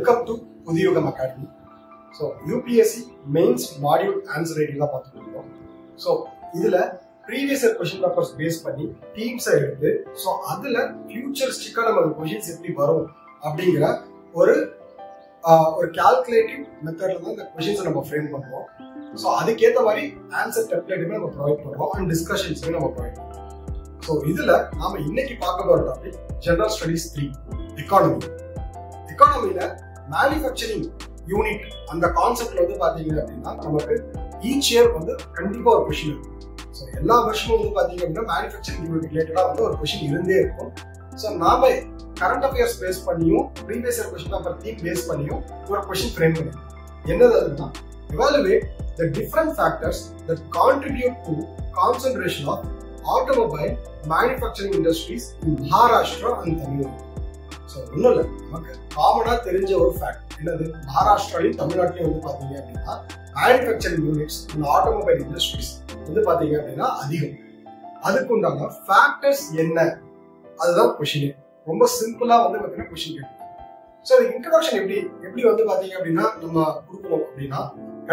Welcome to Puthiyugam academy. So UPSC mains module answer writing தான் பார்த்துட்டு இருக்கோம். ஸோ இதுல previous year question papers base பண்ணி டீம்ஸை எடுத்து ஸோ அதுல ஃபியூச்சரிஸ்டிக்கா நம்ம கொஸ்டின்ஸ் எப்படி வரும் அப்படிங்கிற ஒரு கால்குலேட்டிவ் மெத்தட்ல தான் இந்த கொஸ்டின்ஸை நம்ம ஃப்ரேம் பண்ணுவோம். ஸோ அதுக்கேற்ற மாதிரி ஆன்சர் டெம்ப்ளேட்டுமே நம்ம ப்ரொவைட் பண்ணுறோம் அண்ட் டிஸ்கஷன்ஸுமே நம்ம ப்ரொவைட் பண்ணுறோம். ஸோ இதுல நாம இன்னைக்கு பார்க்க போற டாபிக் ஜெனரல் ஸ்டடீஸ் 3 எக்கானமி. எக்கானமில மேனுஃபேக்சரிங் யூனிட் அந்த கான்செப்ட்ல வந்து பாத்தீங்க அப்படின்னா நமக்கு ஈச் இயர் வந்து கண்டிப்பா ஒரு கொஸ்டின் இருக்கும். ஸோ எல்லா வருஷமும் வந்து பாத்தீங்க அப்படின்னா மேனுஃபேக்சரிங் யூனிட் ரிலேட்டடா வந்து ஒரு கொஸ்டின் இருந்தே இருக்கும். ஸோ நாம கரண்ட் அஃபேர்ஸ் பேஸ் பண்ணியும் previous year question paper theme base பண்ணியும் ஒரு கொஸ்டின் ஃப்ரேம் பண்ணிருக்கோம். என்னது அதுன்னா evaluate the different factors that contribute to concentration of automobile manufacturing industries in Maharashtra and Tamil Nadu. So ஒன்றும் இல்லை, நமக்கு காமனா தெரிஞ்ச ஒரு ஃபேக்ட் என்னது, மகாராஷ்டிராலையும் தமிழ்நாட்டிலையும் வந்து பாத்தீங்க அப்படின்னா மேனுஃபேக்சரிங் யூனிட்ஸ் இந்த ஆட்டோமொபைல் இண்டஸ்ட்ரீஸ் வந்து பாத்தீங்க அப்படின்னா அதிகம். அதுக்கு உண்டான ஃபேக்டர்ஸ் என்ன, அதுதான் கொஸ்டின். ரொம்ப சிம்பிளா வந்து பாத்தீங்கன்னா கொஸ்டின் கேட்கும். ஸோ அது இன்ட்ரோடக்ஷன் எப்படி வந்து பாத்தீங்க அப்படின்னா நம்ம கொடுக்கணும் அப்படின்னா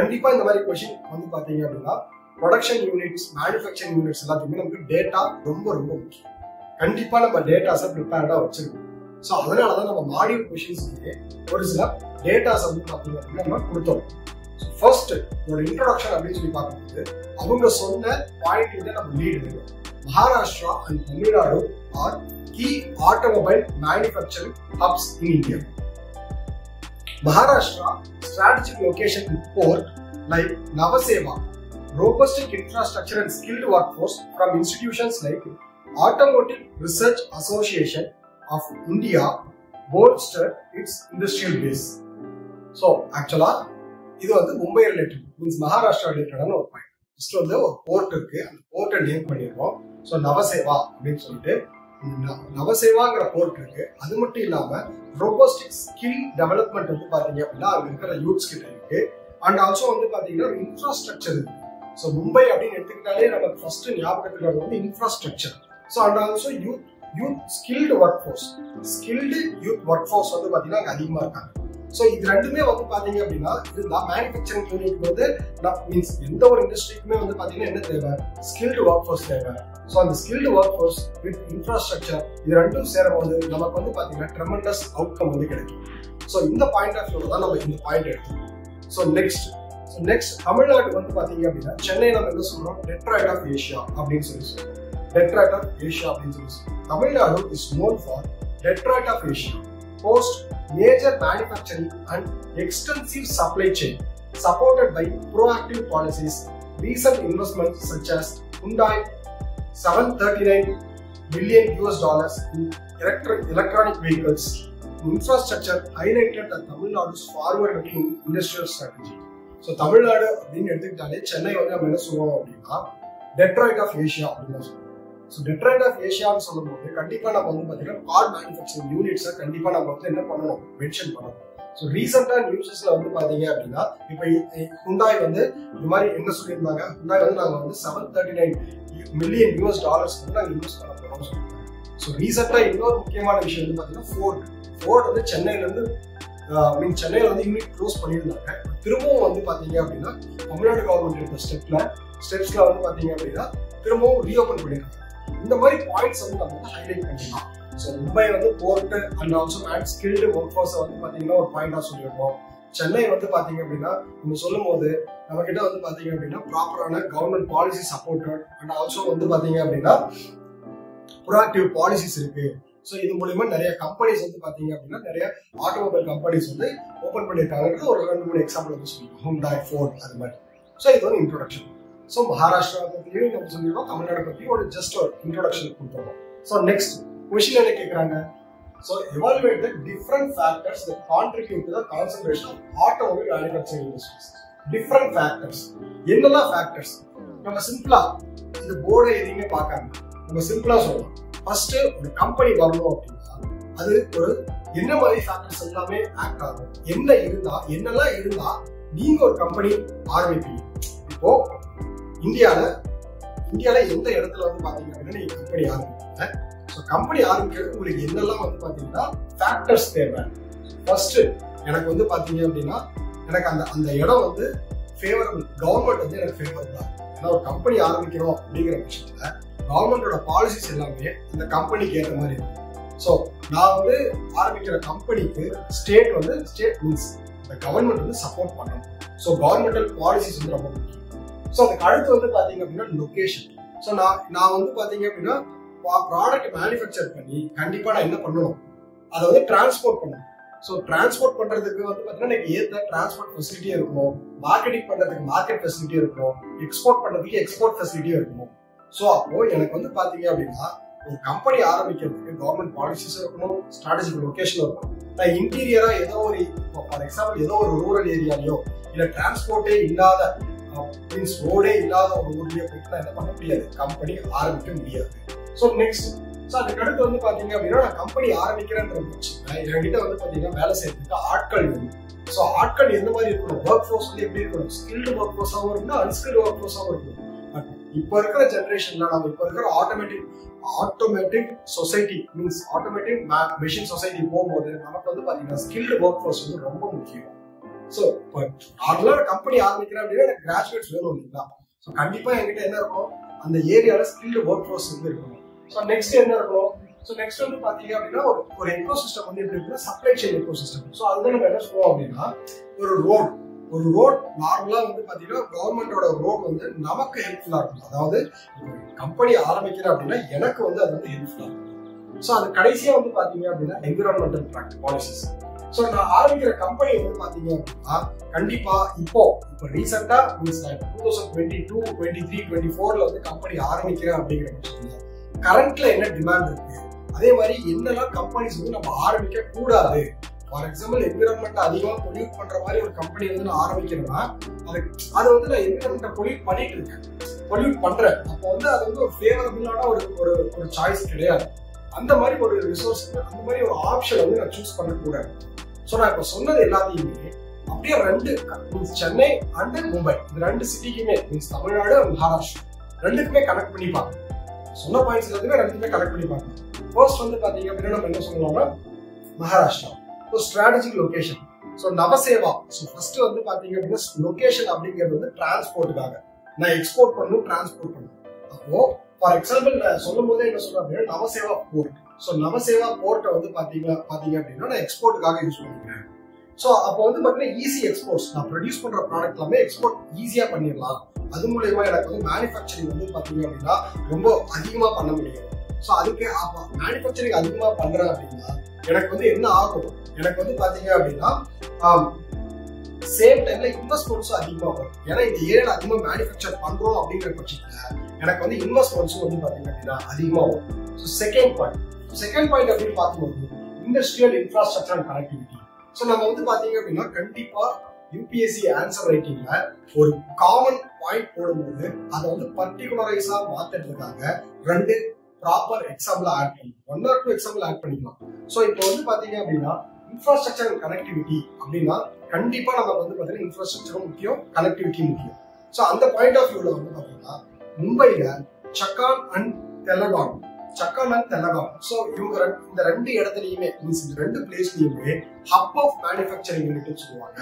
கண்டிப்பா இந்த மாதிரி கொஸ்டின் வந்து பாத்தீங்க அப்படின்னா ப்ரொடக்ஷன் யூனிட்ஸ் மேனுஃபேக்சரிங் யூனிட்ஸ் எல்லாத்தையுமே நமக்கு டேட்டா ரொம்ப ரொம்ப முக்கியம். கண்டிப்பா நம்ம டேட்டாஸை ப்ரிப்பேர்டா வச்சிருக்கோம். ஸோ அதனாலதான் நம்ம மாடியூல் கொஸ்டின்ஸ்லயே ஒரு சில டேட்டாஸ் வந்து பாத்தீங்க அப்படின்னா நம்ம கொடுத்தோம். ஃபர்ஸ்ட் ஒரு இன்ட்ரோடக்ஷன் அப்படின்னு சொல்லி பார்க்கும்போது அவங்க சொன்ன பாயிண்ட் நம்ம லீட் எடுக்கணும். Maharashtra and Tamil Nadu are key automobile manufacturing hubs in India. Maharashtra strategic location in port like Navaseva, robust infrastructure and skilled workforce from institutions like Automotive Research Association of India bolstered its industrial base. So actually இது வந்து Mumbai related means Maharashtra ரிலேட்டடான ஒரு point. First வந்து ஒரு board இருக்கு, அந்த போர்ட்டை name பண்ணிடுவோம். ஸோ நவசேவா அப்படின்னு சொல்லிட்டு நவசேவாங்கிற போர்ட் இருக்கு. அது மட்டும் இல்லாம ரோபோஸ்டிக் ஸ்கில் டெவலப்மெண்ட் வந்து பாத்தீங்க அப்படின்னா அங்க இருக்கிற யூத்ஸ் கிட்ட இருக்கு. அண்ட் ஆல்சோ வந்து பாத்தீங்கன்னா இன்ஃப்ராஸ்ட்ரக்சர் இருக்கு. ஸோ மும்பை அப்படின்னு எடுத்துக்கிட்டாலே நமக்கு ஃபர்ஸ்ட் ஞாபகத்துக்கு வந்து infrastructure. So and also youth skilled work force, skilled youth work force வந்து பாத்தீங்கன்னா அங்க அதிகமா இருக்காங்க. ஸோ இது ரெண்டுமே வந்து பாத்தீங்க அப்படின்னா இதுதான் மேனுஃபேக்சரிங் யூனிட் வந்து மீன்ஸ் எந்த ஒரு இண்டஸ்ட்ரிக்குமே வந்து பாத்தீங்கன்னா என்ன தேவை, ஸ்கில்டு ஒர்க் ஃபோர்ஸ் தேவை. ஸோ அந்த skilled work force with infrastructure இது ரெண்டும் சேரும்போது நமக்கு வந்து பாத்தீங்கன்னா ட்ரெமெண்டஸ் அவுட்கம் வந்து கிடைக்கும். ஸோ இந்த பாயிண்ட் ஆஃப் வியூல தான் நம்ம இந்த பாயிண்ட் எடுத்துக்கணும். ஸோ நெக்ஸ்ட் தமிழ்நாடு வந்து பாத்தீங்க அப்படின்னா சென்னை நம்ம என்ன சொல்றோம், டெட்ராய்ட் ஆஃப் ஏஷியா அப்படின்னு சொல்லி சொல்றோம். டெட்ராய்ட் ஆஃப் ஏஷியா அப்படின்னு சொல்லி சொல்றோம். Tamil Nadu is known for Detroit of Asia, host major manufacturing and extensive supply chain supported by proactive policies. Recent investments such as Hyundai $739 billion in electronic vehicles infrastructure highlighted the Tamil Nadu's forward-looking industrial strategy. So Tamil Nadu அப்படின்னு எடுத்துக்கிட்டாலே சென்னை வந்து நம்ம என்ன சொல்லுவோம் அப்படின்னா Detroit of Asia அப்படின்னு சொல்லுவோம். So Detroit of ஏஷியான்னு சொல்லும்போது கண்டிப்பா நம்ம வந்து பாத்தீங்கன்னா கார் மேனுஃபேக்சரிங் யூனிட்ஸை கண்டிப்பா நம்ம வந்து என்ன பண்ணணும், மென்ஷன் பண்ணணும். ஸோ ரீசெண்டா நியூஸஸ்ல வந்து பாத்தீங்க அப்படின்னா இப்ப ஹுண்டாய் வந்து இந்த மாதிரி என்ன சொல்லியிருந்தாங்க, ஹுண்டாய் வந்து நாங்க வந்து $739 million வந்து நாங்க இன்வெஸ்ட் பண்ண போறோம்னு சொல்லியிருக்காங்க. ஸோ ரீசெண்டா இன்னொரு முக்கியமான விஷயம் வந்து பாத்தீங்கன்னா ஃபோர்ட் வந்து சென்னையில இருந்து சென்னையில வந்து யூனிட் க்ளோஸ் பண்ணியிருந்தாங்க. திரும்பவும் வந்து பாத்தீங்க அப்படின்னா தமிழ்நாடு கவர்மெண்ட் எடுத்த ஸ்டெப்ஸ்ல வந்து பாத்தீங்க அப்படின்னா திரும்பவும் ரீஓபன் பண்ணிருக்காங்க. இந்த மாதிரி பாயிண்ட்ஸ் வந்து நம்ம வந்து ஹைலைட் பண்ணிக்கலாம். ஸோ மும்பை வந்து port and also skilled work force வந்து பாத்தீங்கன்னா ஒரு பாயிண்டா சொல்லியிருக்கோம். சென்னை வந்து பாத்தீங்க அப்படின்னா நம்ம சொல்லும் போது நம்ம கிட்ட வந்து பாத்தீங்க அப்படின்னா ப்ராப்பரான government policy supported and also வந்து பாத்தீங்க அப்படின்னா ப்ரோஆக்டிவ் பாலிசிஸ் இருக்கு. ஸோ இது மூலமா நிறைய கம்பெனிஸ் வந்து பாத்தீங்க அப்படின்னா நிறைய ஆட்டோமொபைல் கம்பெனிஸ் வந்து ஓபன் பண்ணியிருக்காங்க. ஒரு 2-3 எக்ஸாம்பிள் வந்து சொல்லியிருக்கோம், ஹுண்டாய், ஃபோர்ட் அது மாதிரி. ஸோ இது வந்து இன்ட்ரோடக்ஷன். ஸோ மகாராஷ்டிரா பத்தியும் நம்ம சொல்லிடுறோம், தமிழ்நாடு பத்தியும் ஒரு ஜஸ்ட் ஒரு இன்ட்ரோடக்ஷன் கொடுத்துருவோம். ஸோ நெக்ஸ்ட் கொஸ்டின் என்ன கேட்கறாங்க, so evaluate the different factors that contribute to the concentration of automobile manufacturing industries. Different factors என்னெல்லாம் ஃபேக்டர்ஸ், நம்ம சிம்பிளா இந்த போர்டை எதையுமே பார்க்காம நம்ம சிம்பிளா சொல்லலாம். ஃபர்ஸ்ட் ஒரு கம்பெனி வரணும் அப்படின்னா அது ஒரு என்ன மாதிரி ஃபேக்டர்ஸ் எல்லாமே ஆக்ட் ஆகும், என்னெல்லாம் இருந்தா நீங்க ஒரு கம்பெனி ஆரம்பிப்பீங்க. இப்போ இந்தியால எந்த இடத்துல வந்து பாத்தீங்க அப்படின்னா நீங்க கம்பெனி ஆரம்பிப்பீங்க. ஸோ கம்பெனி ஆரம்பிக்கிறது உங்களுக்கு என்னெல்லாம் வந்து பாத்தீங்கன்னா ஃபேக்டர்ஸ் தேவை. ஃபர்ஸ்ட் எனக்கு வந்து பாத்தீங்க அப்படின்னா எனக்கு அந்த இடம் வந்து ஃபேவரபிள், கவர்மெண்ட் வந்து எனக்கு ஃபேவரபிளா இருக்கும். ஏன்னா ஒரு கம்பெனி ஆரம்பிக்கிறோம் அப்படிங்கிற பட்சத்துல கவர்மெண்டோட பாலிசிஸ் எல்லாமே அந்த கம்பெனிக்கு ஏற்ற மாதிரி இருக்கும். ஸோ நான் வந்து ஆரம்பிக்கிற கம்பெனிக்கு ஸ்டேட் மீன்ஸ் இந்த கவர்மெண்ட் வந்து சப்போர்ட் பண்ணணும். ஸோ கவர்மெண்டல் பாலிசிஸ் வந்து ரொம்ப முக்கியம். ஸோ அதுக்கு அடுத்து வந்து பாத்தீங்க அப்படின்னா லொகேஷன். ஸோ நான் வந்து பாத்தீங்க அப்படின்னா ப்ராடக்ட் மேனுஃபேக்சர் பண்ணி கண்டிப்பா நான் என்ன பண்ணணும், அதை வந்து டிரான்ஸ்போர்ட் பண்ணணும். ஸோ டிரான்ஸ்போர்ட் பண்றதுக்கு வந்து பாத்தீங்கன்னா எனக்கு ஏற்ற டிரான்ஸ்போர்ட் ஃபெசிலிட்டியும் இருக்கணும், மார்க்கெட்டிங் பண்றதுக்கு மார்க்கெட் ஃபெசிலிட்டியும் இருக்கணும், எக்ஸ்போர்ட் பண்றதுக்கு எக்ஸ்போர்ட் ஃபெசிலிட்டியும் இருக்கணும். ஸோ அப்போ எனக்கு வந்து பாத்தீங்க அப்படின்னா ஒரு கம்பெனி ஆரம்பிக்கிறதுக்கு கவர்மெண்ட் பாலிசிஸ் இருக்கணும், ஸ்ட்ராட்டஜிக் லொகேஷன் இருக்கணும். நான் இன்டீரியரா ஏதோ ஒரு ஃபார் எக்ஸாம்பிள் ஏதோ ஒரு ரூரல் ஏரியாலயோ இல்ல டிரான்ஸ்போர்ட்டே இல்லாத மீன்ஸ் ரோடே இல்லாத ஒரு ஊர்லயே போயிட்டு நான் என்ன பண்ண முடியாது, கம்பெனி ஆரம்பிக்க முடியாது. ஸோ நெக்ஸ்ட் அதுக்கு அடுத்து வந்து பாத்தீங்க அப்படின்னா நான் கம்பெனி ஆரம்பிக்கிறேன்ற என்கிட்ட வந்து பாத்தீங்கன்னா வேலை செய்யறதுக்கு ஆட்கள் வேணும். ஸோ ஆட்கள் எந்த மாதிரி இருக்கணும், ஒர்க் ஃபோர்ஸ் வந்து எப்படி இருக்கணும், ஸ்கில்டு ஒர்க் ஃபோர்ஸாகவும் இருக்கணும், அன்ஸ்கில்டு ஒர்க் ஃபோர்ஸாகவும் இருக்கணும். இப்ப இருக்கிற ஜெனரேஷன்ல நம்ம இப்ப இருக்கிற automatic society means automatic machine society போகும்போது நமக்கு வந்து பாத்தீங்கன்னா ஸ்கில்டு ஒர்க் ஃபோர்ஸ் வந்து ரொம்ப முக்கியம். ஸோ இப்போ நார்மலா கம்பெனி ஆரம்பிக்கிறேன் அப்படின்னா எனக்கு கிராஜுவேட்ஸ் வேணும் இல்லைங்களா. ஸோ கண்டிப்பா என்கிட்ட என்ன இருக்கும், அந்த ஏரியால ஸ்கில்டு ஒர்க் ஃபோர்ஸ் வந்து இருக்கணும். ஸோ நெக்ஸ்ட் என்ன இருக்கணும், ஸோ நெக்ஸ்ட் வந்து பாத்தீங்க அப்படின்னா ஒரு எக்கோ சிஸ்டம் வந்து எப்படி இருக்குன்னா supply chain echo system. So அதுதான் நம்ம என்ன சொல்லுவோம் அப்படின்னா ஒரு ரோட் நார்மலா வந்து பாத்தீங்கன்னா கவர்மெண்டோட ரோட் வந்து நமக்கு ஹெல்ப்ஃபுல்லா இருக்கும். அதாவது கம்பெனி ஆரம்பிக்கிறேன் அப்படின்னா எனக்கு வந்து அது வந்து ஹெல்ப்ஃபுல்லா இருக்கும். ஸோ அது கடைசியா வந்து பாத்தீங்க அப்படின்னா என்விரான்மெண்டல் பாலிசிஸ். ஸோ நான் ஆரம்பிக்கிற கம்பெனி வந்து பாத்தீங்க அப்படின்னா கண்டிப்பா இப்போ ரீசெண்டா மீன்ஸ் 2022, 23, 24ல வந்து கம்பெனி ஆரம்பிக்கிறேன் அப்படிங்கிற பட்சத்துல கரண்ட்ல என்ன டிமாண்ட் இருக்கு, அதே மாதிரி என்னெல்லாம் கம்பெனிஸ் வந்து நம்ம ஆரம்பிக்க கூடாது. ஃபார் எக்ஸாம்பிள் என்விரான்மெண்ட் அதிகமா பொல்யூட் பண்ற மாதிரி ஒரு கம்பெனி வந்து நான் ஆரம்பிக்கிறேன்னா அது வந்து நான் என்விரான்மெண்ட் பொல்யூட் பண்றேன். அப்போ வந்து அது வந்து ஒரு ஃபேவரபிளான ஒரு சாய்ஸ் கிடையாது. அந்த மாதிரி ஒரு ரிசோர்ஸ், அந்த மாதிரி ஒரு ஆப்ஷன் வந்து நான் சூஸ் பண்ணக்கூடாது. ஸோ நான் இப்போ சொன்னது எல்லாத்தையுமே அப்படியே ரெண்டு மீன்ஸ் சென்னை அண்ட் மும்பை இந்த ரெண்டு சிட்டிக்குமே மீன்ஸ் தமிழ்நாடு அண்ட் மகாராஷ்டிரா ரெண்டுக்குமே கனெக்ட் பண்ணி பார்க்கணும். சொன்ன பாயிண்ட்ஸ் எல்லாத்தையுமே ரெண்டுக்குமே கனெக்ட் பண்ணி பார்க்கணும். ஃபர்ஸ்ட் வந்து பாத்தீங்க அப்படின்னா நம்ம என்ன சொல்லலாம்னா Maharashtra. So strategic location. So Nhava Sheva. So first வந்து பாத்தீங்க அப்படின்னா லொகேஷன் அப்படிங்கிறது வந்து டிரான்ஸ்போர்ட்டுக்காக நான் எக்ஸ்போர்ட் பண்ணணும், டிரான்ஸ்போர்ட் பண்ணணும். அப்போ ஃபார் எக்ஸாம்பிள் நான் சொல்லும் போதே என்ன சொல்றேன் அப்படின்னா நவசேவா போர்ட். ஸோ நவசேவா போர்ட்டை வந்து பாத்தீங்க அப்படின்னா நான் எக்ஸ்போர்ட்டுக்காக யூஸ் பண்ணிக்கிறேன். ஸோ அப்போ வந்து பாத்தீங்கன்னா ஈஸி எக்ஸ்போர்ட்ஸ், நான் ப்ரொடியூஸ் பண்ற ப்ராடக்ட் எல்லாமே எக்ஸ்போர்ட் ஈஸியா பண்ணிடலாம். அது மூலயமா எனக்கு வந்து மேனுஃபேக்சரிங் வந்து பாத்தீங்க அப்படின்னா ரொம்ப அதிகமா பண்ண முடியும். ஸோ அதுக்கு மேனுஃபேக்சரிங் அதிகமா பண்றேன் அப்படின்னா எனக்கு வந்து என்ன ஆகும், எனக்கு வந்து பாத்தீங்க அப்படின்னா சேம் டைம்ல இன்வெஸ்ட்மெண்ட்ஸும் அதிகமா வரும். ஏன்னா இந்த ஏரியால அதிகமா மேனுஃபேக்சர் பண்றோம் அப்படிங்கிற பட்சத்துல எனக்கு வந்து இன்வெஸ்ட்மெண்ட்ஸும் வந்து பாத்தீங்க அப்படின்னா அதிகமா வரும். ஸோ செகண்ட் பாயிண்ட் அப்படின்னு பார்க்கும்போது industrial infrastructure and connectivity. So நம்ம வந்து பாத்தீங்க அப்படின்னா கண்டிப்பா யூபிஎஸ்சி ஆன்சர் ரைட்டிங்ல ஒரு காமன் பாயிண்ட் போடும்போது அதை வந்து பர்டிகுலரைஸா மாத்துறதுக்காக ரெண்டு ப்ராப்பர் எக்ஸாம்பிள் ஆட் பண்ணி 1 or 2 எக்ஸாம்பிள் ஆட் பண்ணிக்கலாம். ஸோ இப்போ வந்து பாத்தீங்க அப்படின்னா இன்ஃப்ராஸ்ட்ரக்சர் அண்ட் கனெக்டிவிட்டி அப்படின்னா கண்டிப்பா நமக்கு வந்து பாத்தீங்கன்னா இன்ஃப்ராஸ்ட்ரக்சரும் முக்கியம், கனெக்டிவிட்டி முக்கியம். ஸோ அந்த பாயிண்ட் ஆஃப் வியூல வந்து பாத்தீங்கன்னா மும்பைல சக்கான் அண்ட் தெலங்கான். ஸோ இவங்க இந்த ரெண்டு இடத்துலயுமே மீன்ஸ் இந்த ரெண்டு பிளேஸ்லயுமே ஹப் ஆஃப் மேனுஃபேக்சரிங் யூனிட் சொல்லுவாங்க.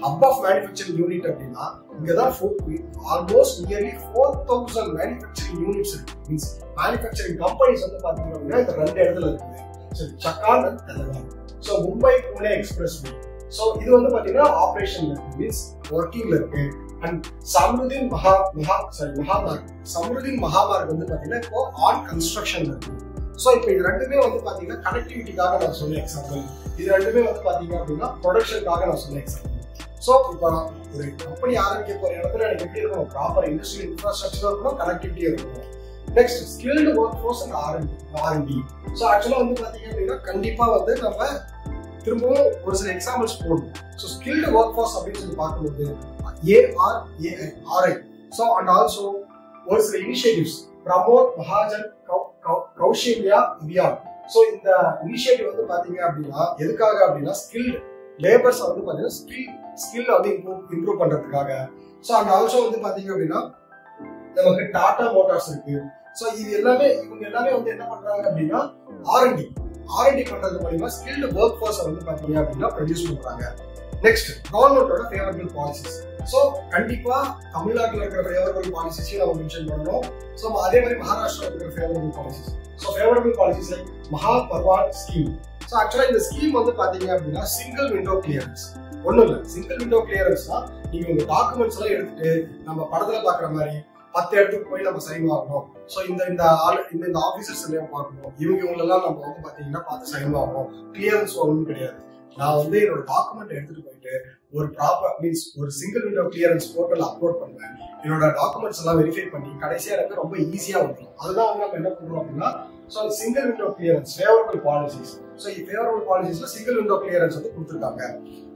ஹப் ஆஃப் மேனுஃபேக்சரிங் யூனிட் அப்படின்னா இங்கதான் ஆல்மோஸ்ட் நியர்லி 4000 மேனுஃபேக்சரிங் யூனிட்ஸ் இருக்கு. மீன்ஸ் மேனுஃபேக்சரிங் கம்பெனிஸ் வந்து பாத்தீங்க அப்படின்னா இந்த ரெண்டு இடத்துல இருக்குது. Chakan and Talegaon. So Mumbai Pune expressway. So இது வந்து பாத்தீங்கன்னா ஆபரேஷன்ல இருக்கு, மீன்ஸ் ஒர்க்கிங்ல இருக்கு. அண்ட் சம்ருதீன் மகாமார்க் வந்து பாத்தீங்கன்னா இப்போ ஆன் கன்ஸ்ட்ரக்ஷன்ல இருக்கு. ஸோ இப்போ இது ரெண்டுமே வந்து பாத்தீங்கன்னா கனெக்டிவிட்டிக்காக நான் சொன்ன எக்ஸாம்பிள், இது ரெண்டுமே வந்து பாத்தீங்க அப்படின்னா ப்ரொடக்ஷனுக்காக நான் சொன்ன எக்ஸாம்பிள். ஸோ இப்போ நான் ஒரு கம்பெனி ஆரம்பிக்க போற இடத்துல எனக்கு எப்படி இருக்கணும், ப்ராப்பர் இண்டஸ்ட்ரியல் இன்ஃப்ராஸ்ட்ரக்சர் இருக்கணும், கனெக்டிவிட்டி இருக்கணும். Next skilled work force and R&D. So ஆக்சுவலா வந்து பாத்தீங்க அப்படின்னா கண்டிப்பா வந்து நம்ம திரும்பவும் ஒரு சில எக்ஸாம்பிள்ஸ் போடணும். ஸோ ஸ்கில்டு ஒர்க் ஃபோர்ஸ் அப்படின்னு சொல்லி பார்க்கும்போது ARAI. ஸோ அண்ட் ஆல்சோ ஒரு சில இனிஷியேட்டிவ்ஸ் பிரமோத் மகாஜன் கௌஷல்யா அபியான். ஸோ இந்த இனிஷியேட்டிவ் வந்து பாத்தீங்க அப்படின்னா எதுக்காக அப்படின்னா ஸ்கில்டு லேபர்ஸ் வந்து பாத்தீங்கன்னா ஸ்கில் வந்து இம்ப்ரூவ் பண்றதுக்காக. ஸோ அண்ட் ஆல்சோ வந்து பாத்தீங்க அப்படின்னா நமக்கு டாடா மோட்டார்ஸ் இருக்கு. ஸோ இது எல்லாமே இவங்க எல்லாமே வந்து என்ன பண்றாங்க அப்படின்னா R&D பண்றது மூலமா ஸ்கில்டு ஒர்க் ஃபோர்ஸ் வந்து பாத்தீங்க அப்படின்னா ப்ரொடியூஸ் பண்றாங்க. நெக்ஸ்ட் கவர்மெண்டோட ஃபேவரபிள் பாலிசிஸ். ஸோ கண்டிப்பா தமிழ்நாட்டில் இருக்கிற ஃபேவரபிள் பாலிசிஸையும் நம்ம மென்ஷன் பண்ணணும். ஸோ அதே மாதிரி மகாராஷ்டிரா இருக்கிற favourable policies. So favourable policies like மகா பர்வான் ஸ்கீம். ஸோ ஆக்சுவலா இந்த ஸ்கீம் வந்து பாத்தீங்க அப்படின்னா சிங்கிள் விண்டோ கிளியரன்ஸ். ஒன்றும் இல்லை, சிங்கிள் விண்டோ கிளியரன்ஸ்னா நீங்க உங்க டாக்குமெண்ட்ஸ் எல்லாம் எடுத்துட்டு நம்ம படத்துல பாக்குற மாதிரி 10 இடத்துக்கு போய் நம்ம சைன் வாங்கணும். ஸோ இந்த ஆபீசர்ஸ் எல்லாம் பார்க்கணும், இவங்களெல்லாம் நம்ம வந்து பாத்தீங்கன்னா பார்த்து சைன் வாங்கணும். கிளியரன்ஸ் ஒன்றும் கிடையாது. நான் வந்து என்னோட டாக்குமெண்ட் எடுத்துட்டு போயிட்டு ஒரு ப்ராப்பர் மீன்ஸ் ஒரு single window clearance portal upload பண்ணுவேன். என்னோட டாக்குமெண்ட்ஸ் எல்லாம் வெரிஃபை பண்ணி கடைசியா எனக்கு ரொம்ப ஈஸியா வந்துடும். அதுதான் வந்து நம்ம என்ன பண்றோம் அப்படின்னா single window clearance favourable policies. So favourable பாலிசிஸ்ல சிங்கிள் விண்டோ கிளியரன்ஸ் வந்து கொடுத்துருக்காங்க.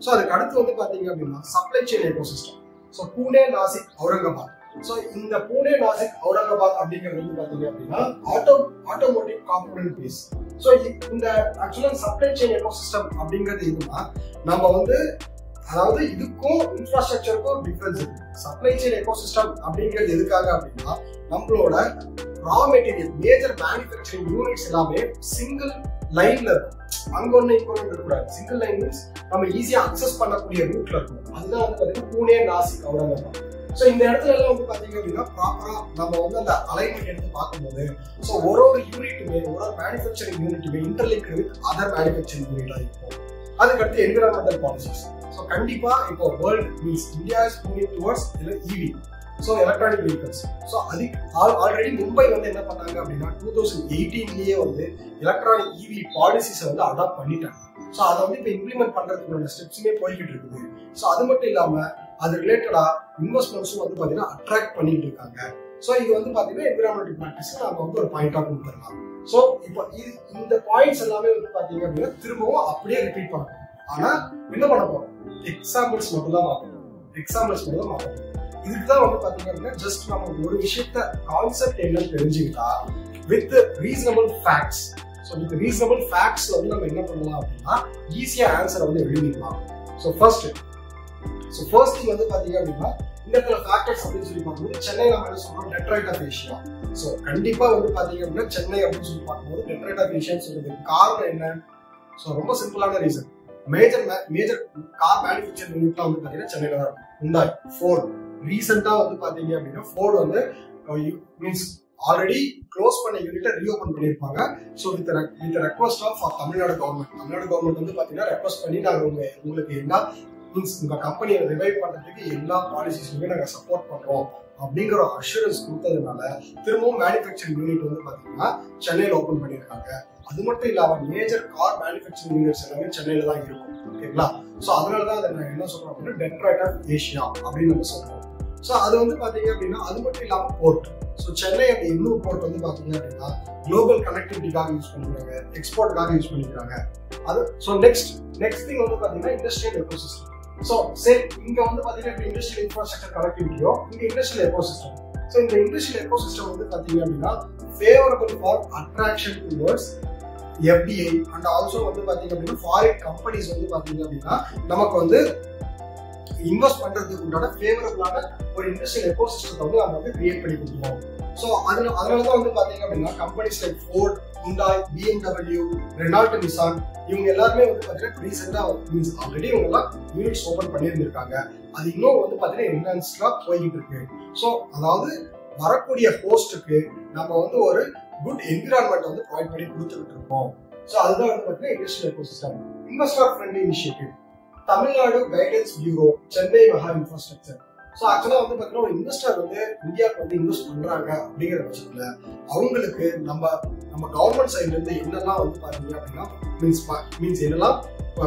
ஸோ அதுக்கு அடுத்து வந்து பாத்தீங்க அப்படின்னா supply chain ecosystem. So Pune, Nashik, Aurangabad. So இந்த பூனே, நாசிக், அவுரங்காபாத் அப்படிங்கிறது வந்து பாத்தீங்க அப்படின்னா ஆட்டோமோட்டிவ் காம்பனன்ட் பேஸ். ஸோ இந்த ஆக்சுவலா சப்ளை செயின் எக்கோசிஸ்டம் அப்படிங்கிறது இதுனா நம்ம வந்து அதாவது இதுக்கும் இன்ஃப்ராஸ்ட்ரக்சருக்கும் டிஃபரன்ஸ் இருக்கு. சப்ளை செயின் எக்கோசிஸ்டம் அப்படிங்கிறது எதுக்காக அப்படின்னா நம்மளோட raw material major manufacturing units எல்லாமே சிங்கிள் லைன்ல இருக்கும். அங்க ஒண்ணு இங்க ஒண்ணு இருக்கக்கூடாது. சிங்கிள் லைன் மீன்ஸ் நம்ம ஈஸியா அக்சஸ் பண்ணக்கூடிய ரூட்ல இருக்கும். அதுதான் வந்து பாத்தீங்கன்னா பூனே, நாசிக், அவுரங்காபாத். ஸோ இந்த இடத்துல எல்லாம் வந்து பாத்தீங்க அப்படின்னா ப்ராப்பரா நம்ம வந்து அந்த அலைன்மெண்ட் எடுத்து பார்க்கும்போது ஸோ ஒரு யூனிட்டுமே ஒரு மேனுஃபேக்சரிங் யூனிட்டுமே இன்டர்லிங்க் வித் அதர் மேனுஃபேக்சரிங் யூனிட்டா இருக்கும். அதுக்கடுத்து என்விரான்மெண்டல் பாலிசிஸ். ஸோ கண்டிப்பா இப்போ world means India is moving towards EV. So electronic vehicles. So அதுக்கு ஆல்ரெடி மும்பை வந்து என்ன பண்ணாங்க அப்படின்னா 2018லயே வந்து எலக்ட்ரானிக் இவி பாலிசிஸை வந்து அடாப்ட் பண்ணிட்டாங்க. ஸோ அதை வந்து இப்போ இம்ப்ளிமெண்ட் பண்றதுக்குள்ள ஸ்டெப்ஸுமே போய்கிட்டு இருக்குது. ஸோ அது மட்டும் இல்லாம அது ரிலேட்டடா இன்வெஸ்ட்மெண்ட்ஸும் வந்து பாத்தீங்கன்னா அட்ராக்ட் பண்ணிட்டு இருக்காங்க. ஸோ இது வந்து பாத்தீங்கன்னா என்விரான்மெண்டல் ப்ராக்டிஸ்ல நம்ம வந்து ஒரு பாயிண்டா கொடுத்துடலாம். ஸோ இப்போ இந்த பாயிண்ட்ஸ் எல்லாமே வந்து பாத்தீங்க அப்படின்னா திரும்பவும் அப்படியே ரிப்பீட் பண்ணணும். ஆனா என்ன பண்ண போறோம், எக்ஸாம்பிள்ஸ் மட்டும் தான் மாற்றணும். இதுக்குதான் வந்து பாத்தீங்க அப்படின்னா ஜஸ்ட் நம்ம ஒரு விஷயத்த கான்செப்ட் என்னன்னு தெரிஞ்சுக்கிட்டா with reasonable facts. So with reasonable facts வந்து நம்ம என்ன பண்ணலாம் அப்படின்னா ஈஸியா ஆன்சரை வந்து எழுதிடலாம். ஸோ ஃபர்ஸ்ட் திங் வந்து பாத்தீங்க அப்படின்னா இந்த இடத்துல ஃபேக்டர்ஸ் அப்படின்னு சொல்லி பார்க்கும்போது சென்னை நம்ம என்ன சொல்றோம், டெட்ராய்ட் ஆஃப் ஏஷியா. ஸோ கண்டிப்பா வந்து பாத்தீங்க அப்படின்னா சென்னை அப்படின்னு சொல்லி பார்க்கும்போது டெட்ராய்ட் ஆஃப் ஏஷியான்னு சொல்றதுக்கு காரணம் என்ன? ஸோ ரொம்ப சிம்பிளான ரீசன், மேஜர் கார் மேனுஃபேக்சரிங் யூனிட்லாம் வந்து பாத்தீங்கன்னா சென்னையில தான் இருக்கும். Hyundai, Ford. ரீசெண்டா வந்து பாத்தீங்க அப்படின்னா ஃபோர்டு வந்து மீன்ஸ் ஆல்ரெடி க்ளோஸ் பண்ண யூனிட்டை ரீஓபன் பண்ணியிருப்பாங்க. So with request of Tamil Nadu government வந்து பாத்தீங்கன்னா ரெக்வஸ்ட் பண்ணி நாங்கள் உங்களுக்கு என்ன மீன்ஸ் உங்க கம்பெனியை ரிவைவ் பண்றதுக்கு எல்லா பாலிசிஸுமே நாங்கள் சப்போர்ட் பண்றோம் அப்படிங்கிற அஷூரன்ஸ் கொடுத்ததுனால திரும்பவும் மேனுஃபேக்சரிங் யூனிட் வந்து பாத்தீங்கன்னா சென்னையில ஓபன் பண்ணியிருக்காங்க. அது மட்டும் இல்லாம மேஜர் கார் மேனுஃபேக்சரிங் யூனிட்ஸ் எல்லாமே சென்னையில தான் இருக்கும். ஓகேங்களா? ஸோ அதனாலதான் அதை நான் என்ன சொல்றோம் அப்படின்னா டெட்ராய்ட் ஆஃப் ஏஷியா அப்படின்னு நம்ம சொல்றோம். ஸோ அது வந்து பாத்தீங்க அப்படின்னா அது மட்டும் இல்லாம போர்ட். ஸோ சென்னை அப்படி இன்னொரு போர்ட் வந்து பாத்தீங்க அப்படின்னா குளோபல் கனெக்டிவிட்டிக்காக யூஸ் பண்ணிக்கிறாங்க, எக்ஸ்போர்ட்டுக்காக யூஸ் பண்ணிக்கிறாங்க. அது ஸோ நெக்ஸ்ட் திங் வந்து பாத்தீங்கன்னா இண்டஸ்ட்ரியல் எக்கோசிஸ்டம். ஸோ சரி, இங்க வந்து பாத்தீங்கன்னா இண்டஸ்ட்ரியல் இன்ஃப்ராஸ்ட்ரக்சர் கனெக்டிவிட்டியோ இங்க இண்டஸ்ட்ரியல் எக்கோசிஸ்டம். ஸோ இந்த இண்டஸ்ட்ரியல் எக்கோசிஸ்டம் வந்து பாத்தீங்க அப்படின்னா favourable for attraction towards FDI and also வந்து பாத்தீங்க அப்படின்னா ஃபாரின் கம்பெனிஸ் வந்து பாத்தீங்க அப்படின்னா நமக்கு வந்து இன்வெஸ்ட் பண்றதுக்கு உண்டான ஃபேவரபிளான ஒரு இண்டஸ்ட்ரியல் எக்கோசிஸ்டத்தை வந்து நம்ம வந்து கிரியேட் பண்ணி கொடுத்துருவோம். ஸோ அதனாலதான் வந்து பாத்தீங்க அப்படின்னா companies like Ford, Hyundai, BMW, Renault, Nissan இவங்க எல்லாருமே வந்து பாத்தீங்கன்னா ரீசெண்டா மீன்ஸ் ஆல்ரெடி இவங்க எல்லாம் யூனிட்ஸ் ஓபன் பண்ணியிருந்திருக்காங்க. அது இன்னும் வந்து பாத்தீங்கன்னா என்ஹான்ஸ்டா போய்கிட்டு இருக்கு. ஸோ அதாவது வரக்கூடிய ஹோஸ்டுக்கு நம்ம வந்து ஒரு குட் என்விரான்மெண்ட் வந்து ப்ரொவைட் பண்ணி கொடுத்துட்டு இருக்கோம். ஸோ அதுதான் வந்து பாத்தீங்கன்னா industrial ecosystem. Investor friendly initiative, Tamil Nadu guidance bureau, Chennai மகா இன்ஃப்ராஸ்ட்ரக்சர். ஸோ ஆக்சுவலா வந்து பாத்தீங்கன்னா ஒரு இன்வெஸ்டர் வந்து இந்தியாவுக்கு வந்து இன்வெஸ்ட் பண்றாங்க அப்படிங்கிற பட்சத்துல அவங்களுக்கு நம்ம கவர்மெண்ட் சைட்ல இருந்து என்னெல்லாம் வந்து பாத்தீங்க அப்படின்னா மீன்ஸ் என்னெல்லாம்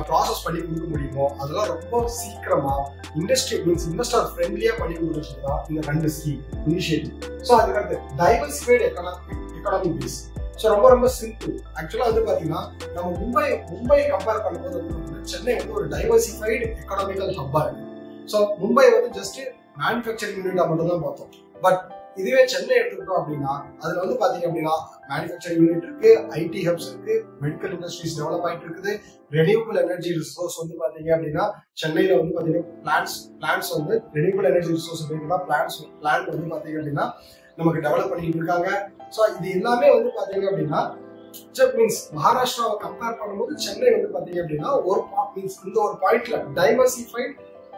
ப்ராசஸ் பண்ணி கொடுக்க முடியுமோ அதெல்லாம் ரொம்ப சீக்கிரமா இன்வெஸ்டர் ஃப்ரெண்ட்லியா பண்ணி கொடுக்குறது தான் இந்த 2 ஸ்கீம் இனிஷியேட்டிவ். ஸோ அதுக்கடுத்து டைவர்சிஃபைடு எக்கனாமிக் பேஸ். ஸோ ரொம்ப சிம்பிள். ஆக்சுவலா வந்து பாத்தீங்கன்னா நம்ம மும்பை கம்பேர் பண்ணும்போது வந்து சென்னை வந்து ஒரு டைவர்சிஃபைடு எக்கனாமிக்கல் ஹப்பா இருக்கு. ஸோ மும்பை வந்து ஜஸ்ட் மேனுஃபேக்சரிங் யூனிட்டா மட்டும் தான் பார்த்தோம். பட் இதுவே சென்னை எடுத்துக்கிட்டோம் அப்படின்னா அதுல வந்து பாத்தீங்க அப்படின்னா மேனுஃபேக்சரிங் யூனிட் இருக்கு, ஐடி ஹப்ஸ் இருக்கு, மெடிக்கல் இண்டஸ்ட்ரீஸ் டெவலப் ஆயிட்டு இருக்குது, ரெனியூபிள் எனர்ஜி ரிசோர்ஸ் வந்து பாத்தீங்க அப்படின்னா சென்னையில வந்து பாத்தீங்கன்னா பிளான்ஸ் வந்து ரெனியூபிள் எனர்ஜி ரிசோர்ஸ் பிளான்ட் வந்து பாத்தீங்க அப்படின்னா நமக்கு டெவலப் பண்ணிட்டு இருக்காங்க. ஸோ இது எல்லாமே வந்து பாத்தீங்க அப்படின்னா மீன்ஸ் மகாராஷ்டிராவை கம்பேர் பண்ணும்போது சென்னை வந்து பாத்தீங்க அப்படின்னா ஒரு மீன்ஸ் இந்த ஒரு பாயிண்ட்ல டைவர்சிஃபைட்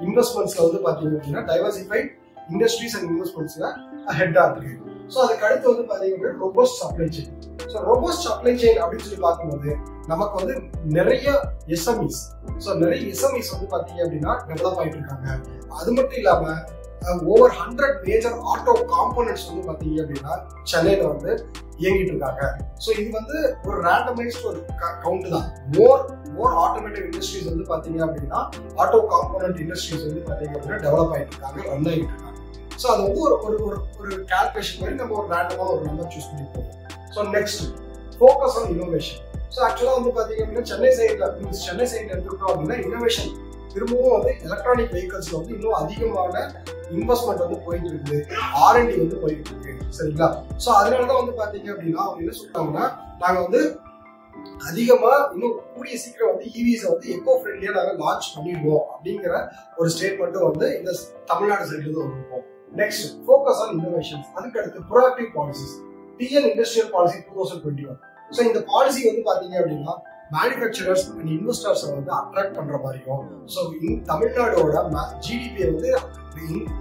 இன்வெஸ்ட்மெண்ட்ஸ்ல வந்து பாத்தீங்க அப்படின்னா டைவர்சிஃபைட் இண்டஸ்ட்ரீஸ் அண்ட் இன்வெஸ்ட்மெண்ட்ஸ்ல ஹெட்டா இருக்கு. ஸோ அதுக்கு அடுத்து வந்து பாத்தீங்க அப்படின்னா robust supply chain. So robust supply chain அப்படின்னு சொல்லி பார்க்கும்போது நமக்கு வந்து நிறைய எஸ்எம்இஸ் நிறைய எஸ்எம்இஸ் வந்து பாத்தீங்க அப்படின்னா டெவலப் ஆயிட்டு இருக்காங்க. அது மட்டும் இல்லாம ஓவர் 100 மேஜர் ஆட்டோ காம்போனன்ட்ஸ் வந்து பாத்தீங்க அப்படின்னா சென்னையில வந்து இயங்கிட்டு இருக்காங்க. ஸோ இது வந்து ஒரு ரேண்டமைஸ்ட் ஒரு கவுண்ட் தான். மோர் ஆட்டோமேட்டிவ் இண்டஸ்ட்ரீஸ் வந்து பாத்தீங்க அப்படின்னா ஆட்டோ காம்போனன்ட் இண்டஸ்ட்ரீஸ் வந்து பாத்தீங்க அப்படின்னா டெவலப் ஆயிட்டு இருக்காங்க, ரன் ஆகிட்டு இருக்காங்க. ஸோ அது வந்து ஒரு கால்குலேஷன் மாதிரி நம்ம ஒரு ரேண்டமா ஒரு நம்பர் சூஸ் பண்ணி போவோம். So next focus on innovation. So ஆக்சுவலா வந்து பாத்தீங்க அப்படின்னா சென்னை சைட்ல எடுத்துக்கிட்டோம் அப்படின்னா இனோவேஷன் திரும்பவும் வந்து எலக்ட்ரானிக் வெஹிக்கல்ஸ்ல வந்து இன்னும் அதிகமான இன்வெஸ்ட்மெண்ட் வந்து போயிட்டு இருக்குது, R&D வந்து போயிட்டு இருக்கு. சரிங்களா? ஸோ அதனாலதான் வந்து பாத்தீங்க அப்படின்னா அவங்க என்ன சொல்றாங்கன்னா நாங்க வந்து அதிகமா இன்னும் கூடிய சீக்கிரம் வந்து இவிஸ் வந்து எக்கோ ஃப்ரெண்ட்லியா நாங்க லான்ச் பண்ணிடுவோம் அப்படிங்கிற ஒரு ஸ்டேட்மெண்ட்டும் வந்து இந்த தமிழ்நாடு சைட்ல இருந்து வந்திருக்கோம். Next focus on innovations. அதுக்கு அடுத்து proactive policies. TN industrial policy 2021. So இந்த பாலிசி வந்து பாத்தீங்க அப்படின்னா மேனுஃபேக்சரர்ஸ் அண்ட் இன்வெஸ்டர்ஸை வந்து அட்ராக்ட் பண்ற மாதிரியும், ஸோ தமிழ்நாடோட ஜிடிபியை வந்து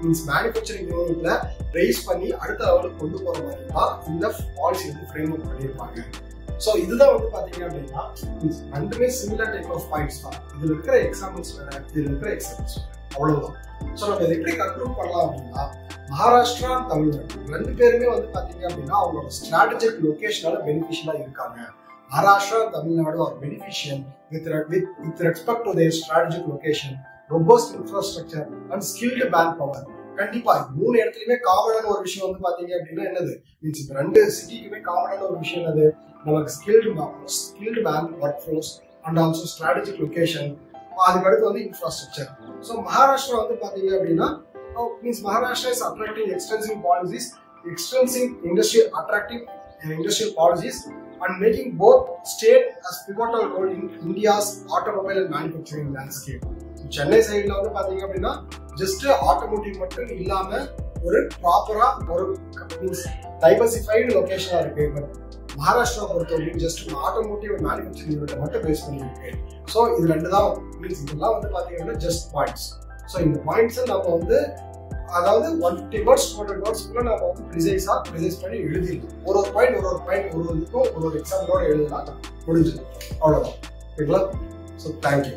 மீன்ஸ் மேனுஃபேக்சரிங் யூனிட்ல ரைஸ் பண்ணி அடுத்த லெவலுக்கு கொண்டு போற மாதிரி தான் இந்த பாலிசி வந்து ஃப்ரேம் ஒர்க் பண்ணியிருப்பாங்க. ஸோ இதுதான் வந்து பாத்தீங்க அப்படின்னா ரெண்டுமே சிமிலர் டைப் ஆஃப் பாயிண்ட்ஸ் தான். இதுல இருக்கிற எக்ஸாம்பிள்ஸ் வேற, இதுல இருக்கிற எக்ஸாம்பிள்ஸ் வேற, அவ்வளவுதான். ஸோ நம்ம இதை எப்படி கன்க்ளூட் பண்ணலாம் அப்படின்னா மகாராஷ்டிரா தமிழ்நாடு ரெண்டு பேருமே வந்து பாத்தீங்க அப்படின்னா அவங்களோட ஸ்ட்ராட்டஜிக் லொகேஷனால பெனிஃபிஷியலா இருக்காங்க. Maharashtra and Tamil Nadu are beneficial with respect to their strategic location, robust infrastructure and skilled manpower. கண்டிப்பா மூணு இடத்துலயுமே காமனான ஒரு விஷயம் வந்து பாத்தீங்க அப்படின்னா என்னது மீன்ஸ் இந்த ரெண்டு சிட்டிக்குமே காமனான ஒரு விஷயம் என்னது நமக்கு skilled man workforce and also strategic location. அதுக்கு அடுத்து வந்து இன்ஃப்ராஸ்ட்ரக்சர். ஸோ மகாராஷ்டிரா வந்து பாத்தீங்க அப்படின்னா means Maharashtra is attracting extensive industrial policies and making both state as pivotal role in India's automobile and manufacturing landscape. Chennai சைடுல வந்து பாத்தீங்க அப்படின்னா ஜஸ்ட் ஆட்டோமோட்டிவ் மட்டும் இல்லாம ஒரு ப்ராப்பரா ஒரு டைவர்சிஃபைடு லொகேஷனா இருக்கு. பட் மகாராஷ்டிரா பொறுத்தவரைக்கும் ஜஸ்ட் ஆட்டோமோட்டிவ் மேனுஃபேக்சரிங் யூனிட்டை மட்டும் பேஸ் பண்ணி இருக்கு. ஸோ இது ரெண்டு தான் மீன்ஸ் இதெல்லாம் வந்து பாத்தீங்கன்னா ஜஸ்ட் பாயிண்ட்ஸ். ஸோ இந்த பாயிண்ட்ஸை நம்ம வந்து அதாவது 150 words 200 words நம்ம வந்து ப்ரிசைஸ் பண்ணி எழுதிடலாம். ஒரு பாயிண்ட் ஒரு இதுக்கும் ஒரு எக்ஸாம்பிளோட எழுதலாம், முடிஞ்சது, அவ்வளவுதான். ஓகேங்களா? So thank you.